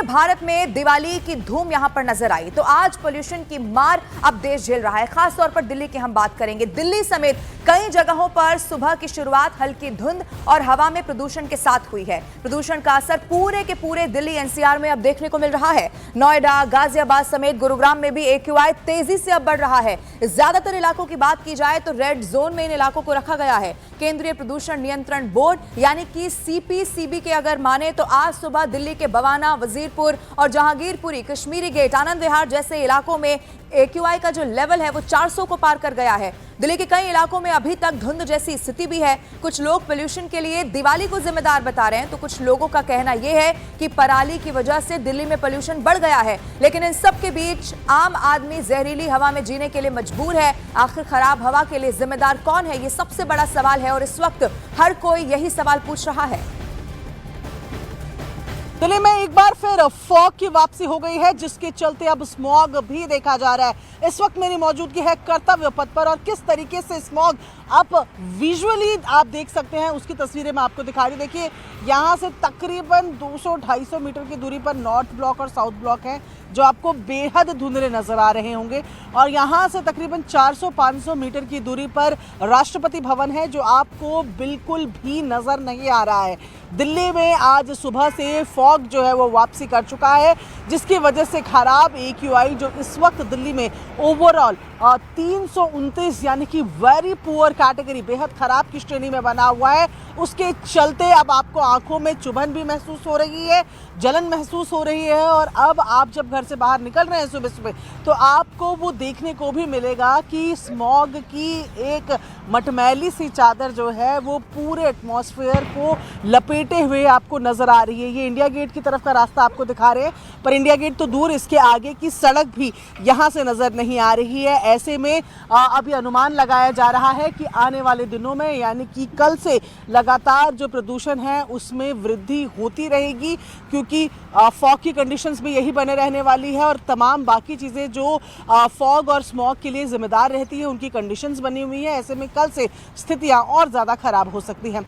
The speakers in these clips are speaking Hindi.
भारत में दिवाली की धूम यहां पर नजर आई तो आज पोल्यूशन की मार अब देश झेल रहा है। खास तौर पर दिल्ली की हम बात करेंगे। दिल्ली समेत कई जगहों पर सुबह की शुरुआत हल्की धुंध और हवा में प्रदूषण के साथ हुई है। प्रदूषण का असर पूरे के पूरे दिल्ली एनसीआर में अब देखने को मिल रहा है। नोएडा, गाजियाबाद समेत गुरुग्राम में भी AQI तेजी से अब बढ़ रहा है। ज्यादातर इलाकों की बात की जाए तो रेड जोन में इन इलाकों को रखा गया है। केंद्रीय प्रदूषण नियंत्रण बोर्ड यानी कि CPCB के अगर माने तो आज सुबह दिल्ली के बवाना, वजीरपुर और जहांगीरपुरी, कश्मीरी गेट, आनंद विहार जैसे इलाकों में AQI का जो लेवल है वो 400 को पार कर गया है। दिल्ली के कई इलाकों में अभी तक धुंध जैसी स्थिति भी है। कुछ लोग पोल्यूशन के लिए दिवाली को जिम्मेदार बता रहे हैं तो कुछ लोगों का कहना यह है कि पराली की वजह से दिल्ली में पोल्यूशन बढ़ गया है। लेकिन इन सब के बीच आम आदमी जहरीली हवा में जीने के लिए मजबूर है। आखिर खराब हवा के लिए जिम्मेदार कौन है, ये सबसे बड़ा सवाल है और इस वक्त हर कोई यही सवाल पूछ रहा है। दिल्ली में एक बार फिर फॉग की वापसी हो गई है, जिसके चलते अब स्मॉग भी देखा जा रहा है। इस वक्त मेरी मौजूदगी है कर्तव्य पथ पर और किस तरीके से स्मॉग आप विजुअली आप देख सकते हैं उसकी तस्वीरें मैं आपको दिखा रही। देखिए, यहाँ से तकरीबन 200-250 मीटर की दूरी पर नॉर्थ ब्लॉक और साउथ ब्लॉक है जो आपको बेहद धुंधले नजर आ रहे होंगे और यहाँ से तकरीबन 400-500 मीटर की दूरी पर राष्ट्रपति भवन है जो आपको बिल्कुल भी नजर नहीं आ रहा है। दिल्ली में आज सुबह से फॉग जो है वो वापसी कर चुका है, जिसकी वजह से खराब AQI जो इस वक्त दिल्ली में ओवरऑल 329 यानी कि वेरी पुअर कैटेगरी, बेहद खराब की श्रेणी में बना हुआ है। उसके चलते अब आपको आंखों में चुभन भी महसूस हो रही है, जलन महसूस हो रही है और अब आप जब घर से बाहर निकल रहे हैं सुबह सुबह तो आपको वो देखने को भी मिलेगा कि स्मॉग की एक मटमैली सी चादर जो है वो पूरे एटमॉस्फेयर को लपेटे हुए आपको नजर आ रही है। ये इंडिया गेट की तरफ का रास्ता आपको दिखा रहे हैं, पर इंडिया गेट तो दूर, इसके आगे की सड़क भी यहाँ से नजर नहीं आ रही है। ऐसे में अभी अनुमान लगाया जा रहा है कि आने वाले दिनों में यानी कि कल से लगातार जो प्रदूषण है उसमें वृद्धि होती रहेगी, क्योंकि फॉग की कंडीशंस भी यही बने रहने वाली है और तमाम बाकी चीज़ें जो फॉग और स्मॉग के लिए जिम्मेदार रहती है उनकी कंडीशंस बनी हुई है। ऐसे में कल से स्थितियां और ज़्यादा खराब हो सकती हैं।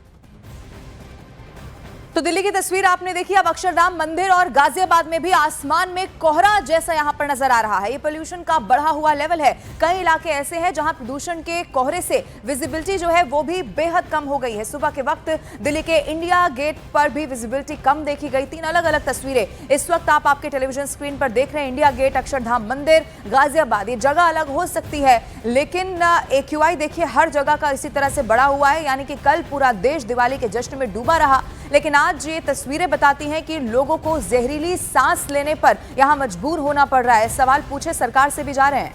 तो दिल्ली की तस्वीर आपने देखी। अब अक्षरधाम मंदिर और गाजियाबाद में भी आसमान में कोहरा जैसा यहां पर नजर आ रहा है। ये पोल्यूशन का बढ़ा हुआ लेवल है। कई इलाके ऐसे हैं जहां प्रदूषण के कोहरे से विजिबिलिटी जो है वो भी बेहद कम हो गई है। सुबह के वक्त दिल्ली के इंडिया गेट पर भी विजिबिलिटी कम देखी गई। 3 अलग अलग तस्वीरें इस वक्त आप आपके टेलीविजन स्क्रीन पर देख रहे हैं। इंडिया गेट, अक्षरधाम मंदिर, गाजियाबाद, ये जगह अलग हो सकती है लेकिन AQI देखिए हर जगह का इसी तरह से बढ़ा हुआ है। यानी कि कल पूरा देश दिवाली के जश्न में डूबा रहा, लेकिन आज ये तस्वीरें बताती हैं कि लोगों को जहरीली सांस लेने पर यहां मजबूर होना पड़ रहा है। सवाल पूछे सरकार से भी जा रहे हैं।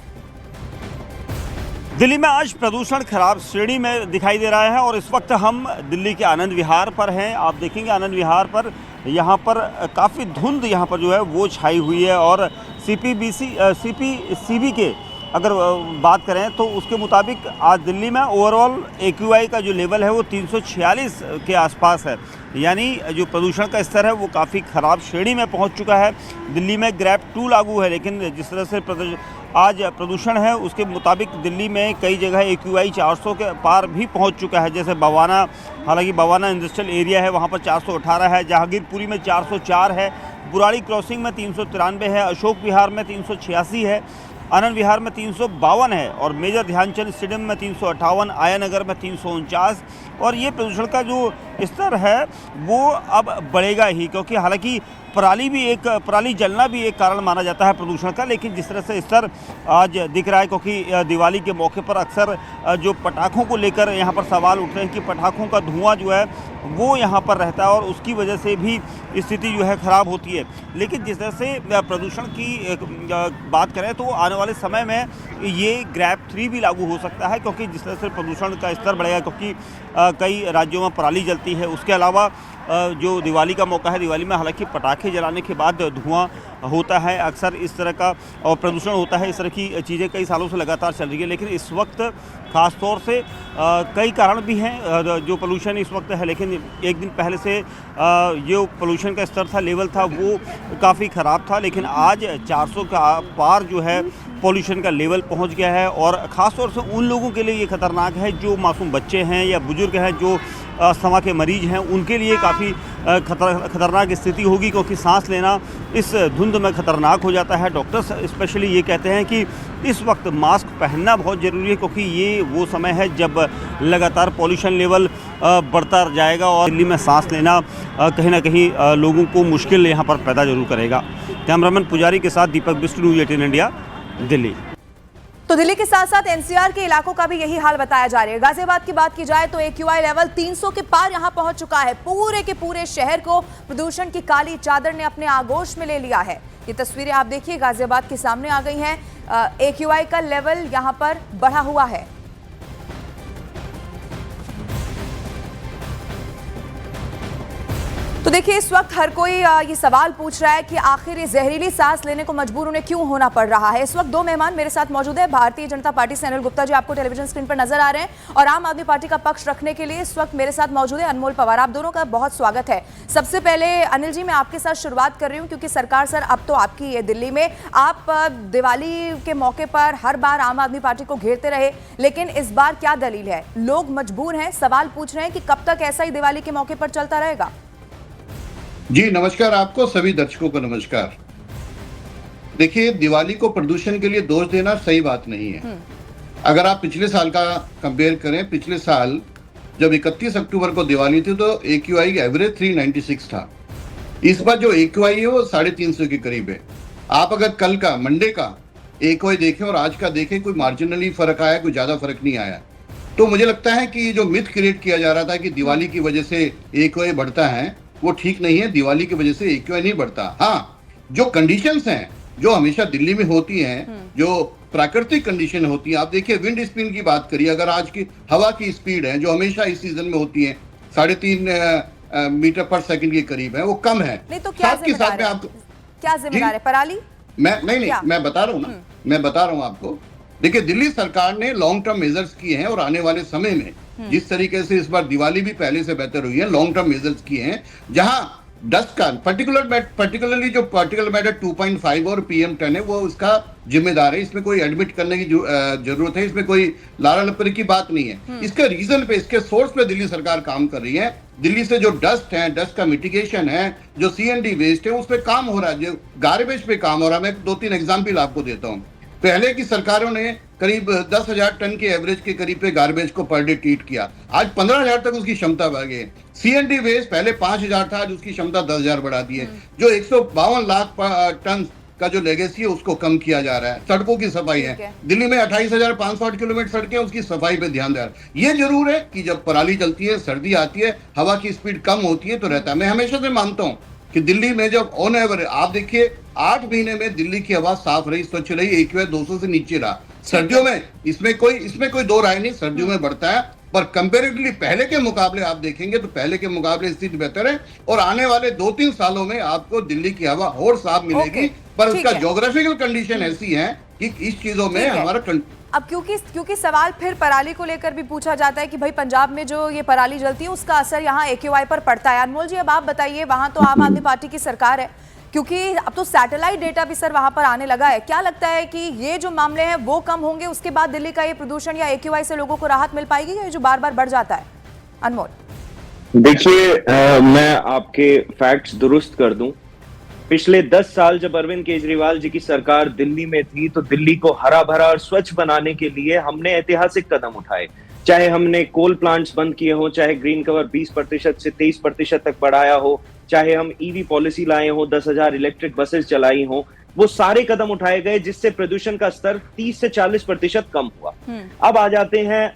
दिल्ली में आज प्रदूषण खराब श्रेणी में दिखाई दे रहा है और इस वक्त हम दिल्ली के आनंद विहार पर हैं। आप देखेंगे आनंद विहार पर यहाँ पर काफ़ी धुंध यहाँ पर जो है वो छाई हुई है और CPCB के अगर बात करें तो उसके मुताबिक आज दिल्ली में ओवरऑल AQI का जो लेवल है वो 346 के आसपास है। यानी जो प्रदूषण का स्तर है वो काफ़ी ख़राब श्रेणी में पहुंच चुका है। दिल्ली में ग्रैप 2 लागू है, लेकिन जिस तरह से आज प्रदूषण है उसके मुताबिक दिल्ली में कई जगह AQI 400 के पार भी पहुंच चुका है। जैसे बवाना, हालांकि बवाना इंडस्ट्रियल एरिया है, वहाँ पर 418 है, जहांगीरपुरी में 404 है, बुराड़ी क्रॉसिंग में 393 है, अशोक विहार में 386 है, आनंद विहार में 352 है और मेजर ध्यानचंद स्टेडियम में 358, आया नगर में 349। और ये प्रदूषण का जो स्तर है वो अब बढ़ेगा ही, क्योंकि हालांकि पराली जलना भी एक कारण माना जाता है प्रदूषण का, लेकिन जिस तरह से स्तर आज दिख रहा है, क्योंकि दिवाली के मौके पर अक्सर जो पटाखों को लेकर यहाँ पर सवाल उठ रहे हैं कि पटाखों का धुआं जो है वो यहाँ पर रहता है और उसकी वजह से भी स्थिति जो है ख़राब होती है। लेकिन जिस तरह से प्रदूषण की बात करें तो आने वाले समय में ये ग्रैप 3 भी लागू हो सकता है, क्योंकि जिस तरह से प्रदूषण का स्तर बढ़ेगा, क्योंकि कई राज्यों में पराली जलती है। उसके अलावा जो दिवाली का मौका है, दिवाली में हालांकि पटाखे जलाने के बाद धुआं होता है अक्सर इस तरह का और प्रदूषण होता है, इस तरह की चीज़ें कई सालों से लगातार चल रही है। लेकिन इस वक्त ख़ास तौर से कई कारण भी हैं जो पोल्यूशन इस वक्त है, लेकिन एक दिन पहले से जो पोल्यूशन का स्तर था, लेवल था, वो काफ़ी ख़राब था, लेकिन आज 400 का पार जो है पोल्यूशन का लेवल पहुंच गया है। और ख़ास तौर से उन लोगों के लिए ये ख़तरनाक है जो मासूम बच्चे हैं या बुजुर्ग हैं जो अस्थमा के मरीज हैं उनके लिए काफ़ी खतरनाक स्थिति होगी, क्योंकि सांस लेना इस धुंध में खतरनाक हो जाता है। डॉक्टर्स स्पेशली ये कहते हैं कि इस वक्त मास्क पहनना बहुत ज़रूरी है, क्योंकि ये वो समय है जब लगातार पॉल्यूशन लेवल बढ़ता जाएगा और दिल्ली में सांस लेना कहीं ना कहीं लोगों को मुश्किल यहाँ पर पैदा जरूर करेगा। कैमरामैन पुजारी के साथ दीपक बिष्ट, न्यूज़ 18 इंडिया, दिल्ली। तो दिल्ली के साथ साथ एनसीआर के इलाकों का भी यही हाल बताया जा रहा है। गाजियाबाद की बात की जाए तो एक्यूआई लेवल 300 के पार यहां पहुंच चुका है। पूरे के पूरे शहर को प्रदूषण की काली चादर ने अपने आगोश में ले लिया है। ये तस्वीरें आप देखिए गाजियाबाद के सामने आ गई हैं। एक्यूआई का लेवल यहां पर बढ़ा हुआ है। तो देखिए इस वक्त हर कोई ये सवाल पूछ रहा है कि आखिर ये जहरीली सांस लेने को मजबूर उन्हें क्यों होना पड़ रहा है। इस वक्त दो मेहमान मेरे साथ मौजूद है। भारतीय जनता पार्टी से अनिल गुप्ता जी आपको टेलीविजन स्क्रीन पर नजर आ रहे हैं, और आम आदमी पार्टी का पक्ष रखने के लिए इस वक्त मेरे साथ मौजूद है अनमोल पवार। आप दोनों का बहुत स्वागत है। सबसे पहले अनिल जी, मैं आपके साथ शुरुआत कर रही हूँ, क्योंकि सरकार सर अब तो आपकी है दिल्ली में। आप दिवाली के मौके पर हर बार आम आदमी पार्टी को घेरते रहे, लेकिन इस बार क्या दलील है? लोग मजबूर हैं, सवाल पूछ रहे हैं कि कब तक ऐसा ही दिवाली के मौके पर चलता रहेगा? जी नमस्कार, आपको सभी दर्शकों को नमस्कार। देखिए, दिवाली को प्रदूषण के लिए दोष देना सही बात नहीं है। अगर आप पिछले साल का कंपेयर करें, पिछले साल जब 31 अक्टूबर को दिवाली थी तो एक्यूआई एवरेज 396 था। इस बार जो एक्यूआई है वो 350 के करीब है। आप अगर कल का मंडे का एक्यूआई देखें और आज का देखें, कोई मार्जिनली फर्क आया, कोई ज्यादा फर्क नहीं आया। तो मुझे लगता है कि जो मिथ क्रिएट किया जा रहा था कि दिवाली की वजह से एक्यूआई बढ़ता है, वो ठीक नहीं है। दिवाली की वजह से एक्यूआई नहीं बढ़ता। हाँ, जो कंडीशंस हैं जो हमेशा दिल्ली में होती हैं, जो प्राकृतिक कंडीशन होती है, आप देखिए विंड स्पीड की बात करिए, अगर आज की हवा की स्पीड है जो हमेशा इस सीजन में होती है 3.5 मीटर पर सेकंड के करीब है, वो कम है। नहीं तो क्या जिम्मेदार है? आपको क्या जिम्मेदार है? पराली? मैं बता रहा हूँ ना, मैं बता रहा हूँ आपको। देखिए, दिल्ली सरकार ने लॉन्ग टर्म मेजर्स किए हैं और आने वाले समय में जिस तरीके से इस बार दिवाली भी पहले से बेहतर हुई है, लॉन्ग टर्म मेजर्स किए हैं, जहां डस्ट का पर्टिकुलरली जो पार्टिकल मैटर 2.5 और PM10 है, वो इसका जिम्मेदार है। इसमें कोई एडमिट करने की जरूरत है, इसमें कोई लारा लपरी की बात नहीं है। इसके रीजन पे, इसके सोर्स पे दिल्ली सरकार काम कर रही है। दिल्ली से जो डस्ट है, डस्ट का मिटिगेशन है, जो CND वेस्ट है, उस पर काम हो रहा है, जो गार्बेज पे काम हो रहा है। मैं 2-3 एग्जाम्पल आपको देता हूँ। पहले की सरकारों ने करीब 10,000 टन के एवरेज के करीब पे गार्बेज को पर डे ट्रीट किया, आज 15,000 तक उसकी क्षमता बढ़ गई। CND वेस्ट पहले 5,000 था, आज उसकी क्षमता 10,000 बढ़ा दी है। जो 152 लाख टन का जो लेगेसी है उसको कम किया जा रहा है। सड़कों की सफाई है, दिल्ली में 28,508 किलोमीटर सड़कें, उसकी सफाई पे ध्यान दे रहा है। ये जरूर है कि जब पराली चलती है, सर्दी आती है, हवा की स्पीड कम होती है तो रहता है। मैं हमेशा से मानता हूँ कि दिल्ली में जब ऑन एवरेज आप देखिए 8 महीने में दिल्ली की हवा साफ रही, स्वच्छ रही, एक्यूआई 200 से नीचे रहा। सर्दियों में इसमें कोई दो राय नहीं, सर्दियों में बढ़ता है, पर कंपैरेटिवली पहले के मुकाबले आप देखेंगे तो पहले के मुकाबले स्थिति बेहतर है। और आने वाले 2-3 सालों में आपको दिल्ली की हवा और साफ मिलेगी, पर उसका ज्योग्राफिकल कंडीशन ऐसी है कि इस चीजों में हमारा अब क्योंकि सवाल फिर पराली को लेकर भी पूछा जाता है कि भाई पंजाब में जो ये पराली जलती है उसका असर यहाँ एक्यूआई पर पड़ता है। अनमोल जी, अब आप बताइए, वहां तो आम आदमी पार्टी की सरकार है, क्योंकि अब तो सैटेलाइट डेटा भी सर वहां पर आने लगा है। क्या लगता है कि ये जो मामले हैं वो कम होंगे, उसके बाद दिल्ली का ये प्रदूषण या एक्यूआई से लोगों को राहत मिल पाएगी, या ये जो बार बार बढ़ जाता है? अनमोल, देखिए, मैं आपके फैक्ट्स दुरुस्त कर दूं। पिछले 10 साल जब अरविंद केजरीवाल जी की सरकार दिल्ली में थी, तो दिल्ली को हरा भरा और स्वच्छ बनाने के लिए हमने ऐतिहासिक कदम उठाए। चाहे हमने कोल प्लांट्स बंद किए हो, चाहे ग्रीन कवर 20% से 23% तक बढ़ाया हो, चाहे हम EV पॉलिसी लाए हो, 10,000 इलेक्ट्रिक बसेस चलाई हो, वो सारे कदम उठाए गए जिससे प्रदूषण का स्तर 30 से 40% कम हुआ। अब आ जाते हैं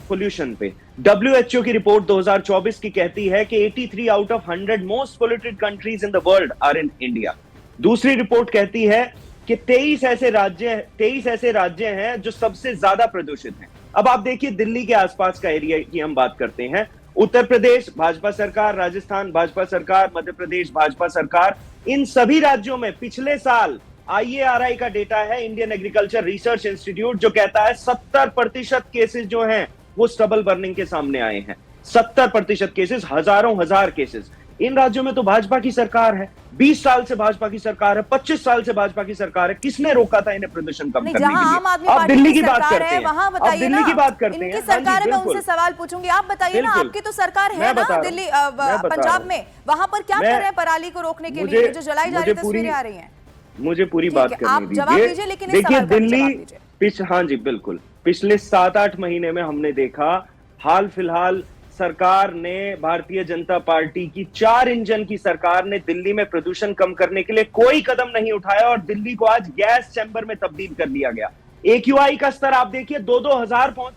पोल्यूशन पे। WHO की रिपोर्ट 2024 की कहती है कि 83 out of 100 most polluted countries in the world are in India. दूसरी रिपोर्ट कहती है कि 23 ऐसे राज्य हैं जो सबसे ज्यादा प्रदूषित हैं। अब आप देखिए, दिल्ली के आसपास का एरिया की हम बात करते हैं। उत्तर प्रदेश भाजपा सरकार, राजस्थान भाजपा सरकार, मध्य प्रदेश भाजपा सरकार, इन सभी राज्यों में पिछले साल IARI का डेटा है, इंडियन एग्रीकल्चर रिसर्च इंस्टीट्यूट, जो कहता है 70% केसेस जो हैं वो स्टबल बर्निंग के सामने आए हैं। 70% केसेस, हजार केसेस। इन राज्यों में तो भाजपा की सरकार है, 20 साल से भाजपा की सरकार है, 25 साल से भाजपा की सरकार है। किसने रोका था इन्हें प्रदूषण कम करने जहां के आम आदमी लिए? आप पार्टी दिल्ली की की बात सरकार करते है हैं, वहां आप बताइए दिल्ली ना, की बात करते हैं। इनकी हाँ जी, सरकार है, मैं बिल्कुल। उनसे सवाल पूछूंगी। आप बताइए ना, बिल्कुल। आपकी तो सरकार है मैं ना बता रहा हूं, दिल्ली मैं बता रहा पंजाब हूं। में, वहां पर क्या कर रहे हैं पराली को रोकने के लिए? जो जलाई जा रही तस्वीरें आ रही हैं। मुझे पूरी ठीक बात है, करने आप जवाब दीजिए, लेकिन इस देखिए सवाल का भी दिल्ली जवाब दीजिए। हाँ जी बिल्कुल, पिछले 7-8 महीने में हमने देखा, हाल फिलहाल सरकार ने, भारतीय जनता पार्टी की 4 इंजन की सरकार ने दिल्ली में प्रदूषण कम करने के लिए कोई कदम नहीं उठाया और दिल्ली को आज गैस चैम्बर में तब्दील कर दिया गया। AQI का स्तर आप देखिए 2-2 हजार पहुंच।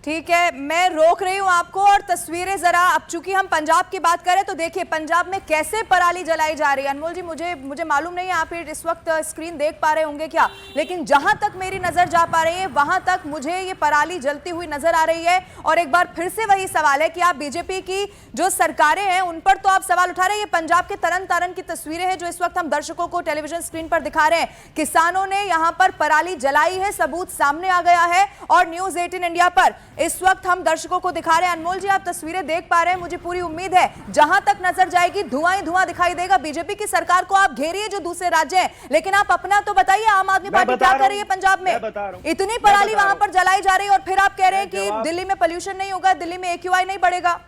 ठीक है, मैं रोक रही हूं आपको, और तस्वीरें जरा, अब चूंकि हम पंजाब की बात करें तो देखिए पंजाब में कैसे पराली जलाई जा रही है। अनमोल जी, मुझे मालूम नहीं है आप इस वक्त स्क्रीन देख पा रहे होंगे क्या, लेकिन जहां तक मेरी नजर जा पा रही है वहां तक मुझे ये पराली जलती हुई नजर आ रही है। और एक बार फिर से वही सवाल है कि आप बीजेपी की जो सरकारें हैं उन पर तो आप सवाल उठा रहे हैं। ये पंजाब के तरन तारण की तस्वीरें हैं जो इस वक्त हम दर्शकों को टेलीविजन स्क्रीन पर दिखा रहे हैं। किसानों ने यहां पर पराली जलाई है, सबूत सामने आ गया है, और न्यूज 18 इंडिया पर इस वक्त हम दर्शकों को दिखा रहे हैं। अनमोल जी, आप तस्वीरें देख पा रहे हैं, मुझे पूरी उम्मीद है जहां तक नजर जाएगी धुआं ही धुआं दिखाई देगा। बीजेपी की सरकार को आप घेरिए जो दूसरे राज्य हैं, लेकिन आप अपना तो बताइए, आम आदमी पार्टी क्या कर रही है पंजाब में? इतनी पराली वहां पर जलाई जा रही है और फिर आप कह रहे हैं कि दिल्ली में पोल्यूशन नहीं होगा, दिल्ली में AQI नहीं बढ़ेगा।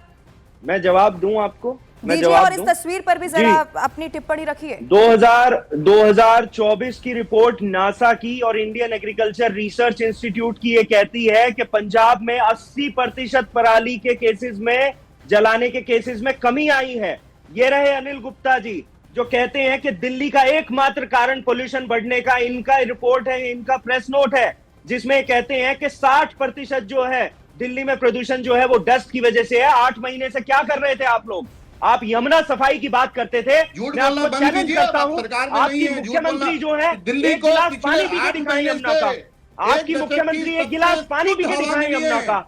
मैं जवाब दूं आपको, दीजिए, और इस तस्वीर पर भी जरा अपनी टिप्पणी रखिए। 2024 की रिपोर्ट नासा की और इंडियन एग्रीकल्चर रिसर्च इंस्टीट्यूट की ये कहती है कि पंजाब में 80% पराली के केसेस में, जलाने के केसेस में कमी आई है। ये रहे अनिल गुप्ता जी जो कहते हैं कि दिल्ली का एकमात्र कारण पोल्यूशन बढ़ने का, इनका रिपोर्ट है, इनका प्रेस नोट है जिसमें कहते हैं कि 60% जो है दिल्ली में प्रदूषण जो है वो डस्ट की वजह से है। 8 महीने से क्या कर रहे थे आप लोग? आप यमुना सफाई की बात करते थे। झूठ मैं बोलना आपको बंद चैलेंज कीजिए, करता आप हूं, सरकार में आपकी नहीं है, झूठ मुख्यमंत्री जो है दिल्ली एक को गिलास पिछले पानी पी के 8 दिखाएं महीने यमुना का। से आपकी एक मुख्यमंत्री दशक एक गिलास की पानी पी के सबसे दिखाएं हवा यमुना मिली का। है।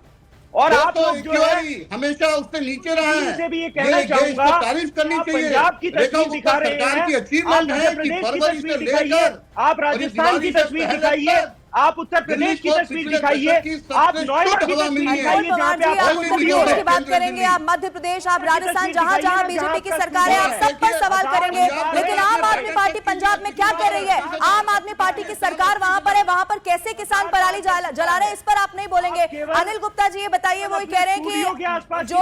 और वो आप तो लोग जो है हमेशा उससे नीचे रहा है। से भी ये कहना इसको चाहूंगा, तारीफ करनी आप चाहिए। पंजाब की रेखा तस्वीर गुप्ता दिखा रहे सरकार हैं, की आप अचीवमेंट मध्य है कि प्रदेश की फरवरी तस्वीर से दिखाइए, लेकर आप राजस्थान की तस्वीर दिखाइए, आप उत्तर प्रदेश की तस्वीर दिखाइए, आप नोएडा की तस्वीर दिखाइए जहां पे आप आप उत्तर प्रदेश की बात करेंगे, आप मध्य प्रदेश, आप राजस्थान, जहां जहां बीजेपी की सरकार है, आप सब पर सवाल करेंगे। लेकिन आम आदमी पार्टी पंजाब में क्या कर रही है? आम आदमी पार्टी की सरकार वहां पर है, वहां पर कैसे किसान पराली जला रहे हैं, इस पर आप नहीं बोलेंगे। अनिल गुप्ता जी ये बताइए, वो कह रहे हैं कि जो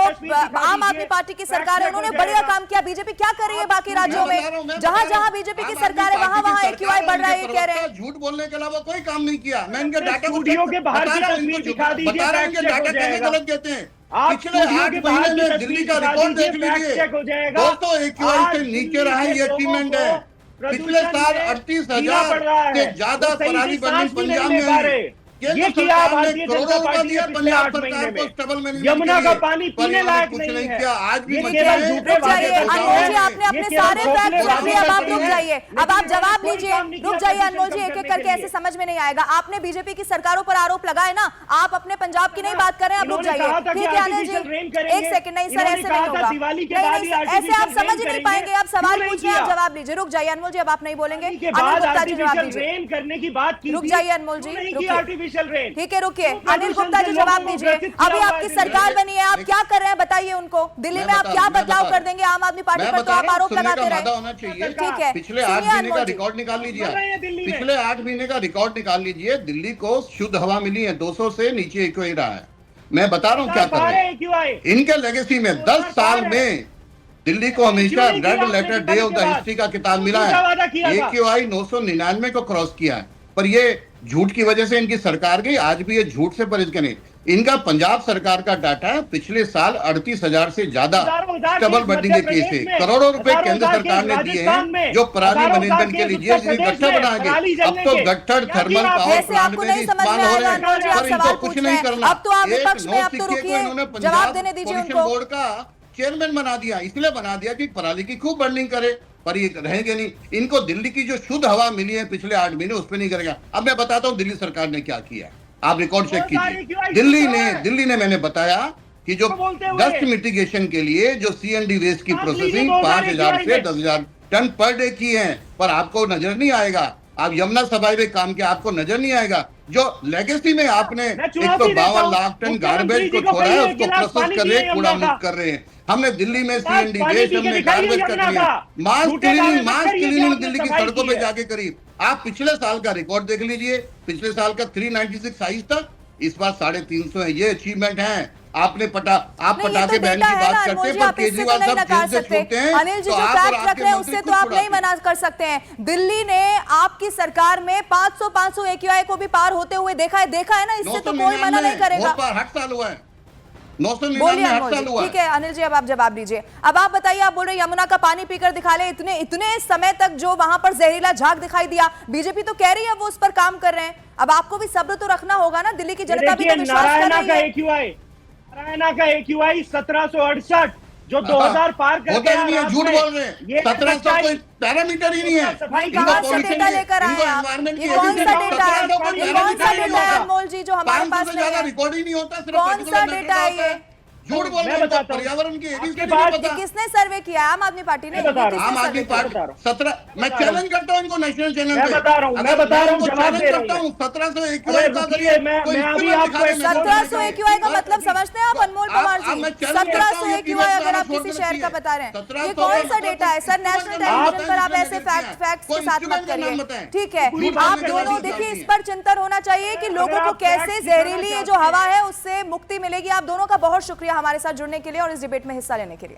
आम आदमी पार्टी की सरकार है उन्होंने बढ़िया काम किया, बीजेपी क्या कर रही है बाकी राज्यों में? जहां जहां बीजेपी की सरकार है वहां वहां AQI बढ़ रहा है, ये कह रहे हैं। झूठ बोलने के अलावा कोई काम नहीं किया। मैं इनके डाटा स्टूडियो के बाहर की तस्वीर दिखा दीजिए, बता रहे हैं फैक्ट चेक डाटा हो कैसे जाएगा। गलत देते हैं। आप पिछले स्टूडियो 8 के बाहर महीने की में तस्वीर दिल्ली का दिखा रिकॉर्ड दीजिए, देख फैक्ट लीजिए चेक हो जाएगा। दोस्तों, AQI आज से नीचे दिल्ली रहा है, के ये लोगों अचीवमेंट को है। पिछले साल प्रदूषण 38,000 से ज्यादा पराली बनी पंजाब में हुई। ये किया भारतीय जनता पार्टी ने पिछले 8 महीने में। यमुना का पानी पीने लायक नहीं है। आज भी रुक जाइए अनमोल जी, आपने अपने सारे फैक्ट रख लिए, अब आप रुक जाइए, अब आप जवाब लीजिए। रुक जाइए अनमोल जी, एक एक करके ऐसे समझ में नहीं आएगा। आपने बीजेपी की सरकारों पर आरोप लगाए ना, आप अपने पंजाब की नहीं बात कर रहे हैं, अब रुक जाइए। ठीक है अनिल जी, एक सेकंड, नहीं सर ऐसे नहीं होगा, नहीं ऐसे आप समझ ही नहीं पाएंगे। आप सवाल पूछिए, आप जवाब लीजिए। रुक जाइए अनमोल जी, अब आप नहीं बोलेंगे। अनिल गुप्ता जी जवाब दीजिए। करने की बात की, रुक जाइए अनमोल जी, रुकिए। आर्टिफिशियल रेन, ठीक है रुकिए, अनिल गुप्ता जी जवाब दीजिए। अभी आपकी सरकार बनी है, आप क्या कर रहे हैं बताइए उनको। दिल्ली में आप क्या बदलाव कर देंगे आम आदमी पार्टी पर? तो आप आरोप लगाते रहे। ठीक है, पिछले 8 महीने का रिकॉर्ड निकाल लीजिए। पिछले 8 महीने का रिकॉर्ड निकाल लीजिए। दिल्ली को शुद्ध हवा मिली है, 200 से नीचे क्यों ही रहा है। मैं बता रहा हूँ क्या कर रहे हैं इनके लेगेसी में। 10 साल में दिल्ली को हमेशा red letter day of the history का किताब मिला है। AQI 999 को क्रॉस किया है, पर ये झूठ की वजह से इनकी सरकार गई। आज भी ये झूठ से परहेज करें। इनका पंजाब सरकार का डाटा है, पिछले साल 38,000 से ज्यादा स्टबल बर्निंग के केस है। करोड़ों रुपए केंद्र सरकार ने दिए हैं जो पराली मनोरंजन के लिए गट्ठर बनाएंगे। अब तो गट्ठर थर्मल पावर प्लांट में भी इस्तेमाल हो रहे हैं, पर इनको कुछ नहीं करना। अब तो आप विपक्ष में, अब तो रुकिए, इन्होंने जवाब देने दीजिए पंजाब उनको। बोर्ड का चेयरमैन बना दिया, इसलिए बना दिया कि पराली की खूब बर्निंग करे, पर ये रहेंगे नहीं। इनको दिल्ली की जो शुद्ध हवा मिली है पिछले 8 महीने, उस पर नहीं करेगा। अब मैं बताता हूं दिल्ली सरकार ने क्या किया, आप रिकॉर्ड चेक कीजिए। दिल्ली ने मैंने बताया कि जो डस्ट मिटिगेशन के लिए जो CND वेस्ट की प्रोसेसिंग 5,000 से 10,000 टन पर डे की है, पर आपको नजर नहीं आएगा। आप यमुना सफाई में काम किया, आपको नजर नहीं आएगा। जो लेगेसी में आपने मैं चुनौती 152 देता हूं, लाख टन मुख्यमंत्री गार्बेज को जी को छोड़ा है, कहिए, उसको गिलास प्रोसेस पानी कर रहे पिए हैं, कूड़ा यमुना मुक्त का। कर रहे हैं। हमने दिल्ली में सीएनडी पानी वेस्ट पी के हमने दिखाइए गार्बेज यमुना कर दिया, का। मास झूठे दावे मत करिए कि आपने दिल्ली की सफाई सड़कों की पे है। जाके करी। आप पिछले साल का रिकॉर्ड देख लीजिए, पिछले साल का 396 साइज था, इस बार 350 है। ये अचीवमेंट है। आपने आप नहीं, ये पटाखे तो बैन डेटा की है बात ना करते अनमोल हैं, जी, पर आप इससे तो केजरीवाल नहीं साहब नकार जेल से सकते। छूटते हैं अनिल जी तो जो आप और फैक्ट रख आपके रहे हैं मंत्री उससे खुद तो आप नहीं छुड़ाते हैं। मना कर सकते हैं। दिल्ली ने आपकी सरकार में 500 AQI को भी पार होते हुए देखा है ना, इससे तो कोई मना नहीं करेगा। 8 साल हुआ है, 999 बोलिए 8 अनमोल साल जी। हुआ ठीक है अनिल जी, अब आप जवाब दीजिए। अब आप बताइए, आप बोल रहे हैं यमुना का पानी पीकर दिखा ले। इतने समय तक जो वहां पर जहरीला झाग दिखाई दिया, बीजेपी तो कह रही है वो उस पर काम कर रहे हैं। अब आपको भी सब्र तो रखना होगा ना, दिल्ली की जनता भी तो विश्वास कर नारायणा रही का है। नारायणा का AQI 1768 जो 2000 पार कर होता ही नहीं है, झूठ बोल रहे हैं। 1700 कोई पैरामीटर ही नहीं है। सफाई कहां से डेटा लेकर आए हैं आप? ये कौन सा डेटा है? ये कौन सा डेटा है अनमोल जी जो हमारे पास नहीं है? रिकॉर्ड ही नहीं होता, सिर्फ कौन particular सा matter डेटा है होता ये? झूठ बोल रहे मैं हैं। बताता हूं। पर्यावरण की आपके ABCD पास नहीं पता। किसने सर्वे किया? आम आदमी पार्टी ने? मैं बता रहा हूं। आम आदमी पार्टी 17 मैं चैलेंज करता हूं इनको नेशनल चैनल मैं पे। बता रहा हूं, अगर मैं बता रहा हूं, इनको जवाब दे चैलेंज रहा करता हूं। हूं 1700 अरे AQI का रुकिए, अगर मैं कोई अभी instrument आपको दिखा दे, एक मैं 1700 बोल AQI का दूंगा। मतलब समझते हैं आप अनमोल कुमार आप- मैं जी? challenge करता 1700 हूं ये AQI अगर कीमत आप किसी छोड़ शहर का देती बता रहे है। हैं, 1700 ये कौन सा मतलब डेटा है सर? नेशनल आप- टेलीविजन पर आप आप- ऐसे फैक्ट्स कोई के साथ मत instrument का नाम करिए। बताएं। ठीक है, पूरी आप बात दोनों करनी देखिए, चाहिए। इस पर चिंतन होना चाहिए कि लोगों को आप कैसे facts जहरीली ये दिखाना जो हवा है उससे मुक्ति मिलेगी। आप दोनों का बहुत शुक्रिया हमारे साथ जुड़ने के लिए और इस डिबेट में हिस्सा लेने के लिए।